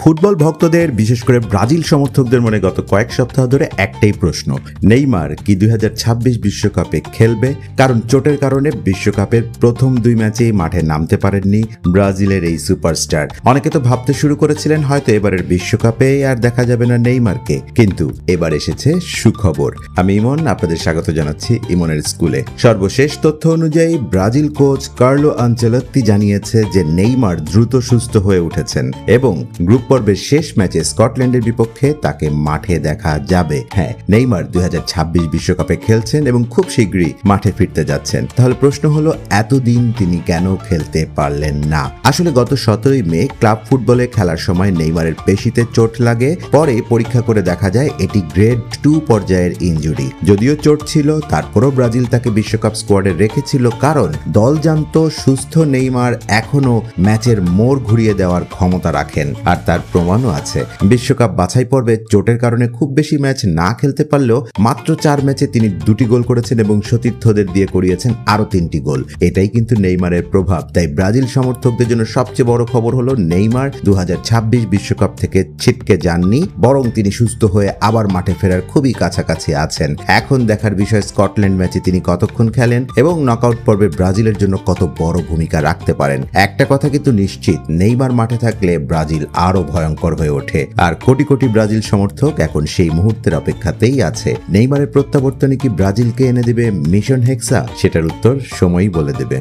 Football ভক্তদের বিশেষ করে ব্রাজিল সমর্থকদের মনে গত কয়েক সপ্তাহ ধরে একটাই প্রশ্ন, নেইমার কি 2026 বিশ্বকাপে খেলবে? কারণ চোটের কারণে বিশ্বকাপের প্রথম 2 ম্যাচেই মাঠে নামতে পারেননি ব্রাজিলের এই সুপারস্টার। অনেকে তো ভাবতে শুরু করেছিলেন হয়তো এবারের বিশ্বকাপে আর দেখা যাবে না নেইমারকে, কিন্তু এবার এসেছে সুখবর। আমি ইমন, আপনাদের স্বাগত জানাচ্ছি ইমনের স্কুলে। সর্বশেষ তথ্য অনুযায়ী ব্রাজিল কোচ কার্লো আনচেলত্তি জানিয়েছে যে নেইমার দ্রুত সুস্থ হয়ে উঠেছেন এবং গ্রুপ পর্বের শেষ ম্যাচে স্কটল্যান্ডের বিপক্ষে তাকে মাঠে দেখা যাবে। হ্যাঁ, নেইমার 2026 বিশ্বকাপে খেলছেন এবং খুব শীঘ্রই মাঠে ফিরতে যাচ্ছেন। তাহলে প্রশ্ন হলো, এতদিন তিনি কেন খেলতে পারলেন না? আসলে গত 17 মে ক্লাব ফুটবলে খেলার সময় নেইমারের পেশিতে চোট লাগে। পরে পরীক্ষা করে দেখা যায় এটি গ্রেড 2 পর্যায়ের ইনজুরি। যদিও চোট ছিল, তারপরও ব্রাজিল তাকে বিশ্বকাপ স্কোয়াডে রেখেছিল, কারণ দল জানতো সুস্থ নেইমার এখনো ম্যাচের মোড় ঘুরিয়ে দেওয়ার ক্ষমতা রাখেন। আর তার প্রমাণও আছে। বিশ্বকাপ বাছাই পর্বে চোটের কারণে খুব বেশি ম্যাচ না খেলতে পারলেও মাত্র 4 ম্যাচে তিনি 2টি গোল করেছেন এবং সতীর্থদের দিয়ে করিয়েছেন আরো 3টি গোল। এটাই কিন্তু নেইমারের প্রভাব। তাই ব্রাজিল সমর্থকদের জন্য সবচেয়ে বড় খবর হলো, নেইমার 2026 বিশ্বকাপ থেকে ছিটকে যাননি, বরং তিনি সুস্থ হয়ে আবার মাঠে ফেরার খুবই কাছাকাছি আছেন। এখন দেখার বিষয় স্কটল্যান্ড ম্যাচে তিনি কতক্ষণ খেলেন এবং নকআউট পর্বে ব্রাজিলের জন্য কত বড় ভূমিকা রাখতে পারেন। একটা কথা কিন্তু নিশ্চিত, নেইমার মাঠে থাকলে ব্রাজিল আরো ভয়ঙ্কর হয়ে ওঠে। আর কোটি কোটি ব্রাজিল সমর্থক এখন সেই মুহূর্তের অপেক্ষাতেই আছে। নেইমারের প্রত্যাবর্তনে কি ব্রাজিলকে এনে দেবে মিশন হেক্সা? সেটার উত্তর সময়ই বলে দেবে।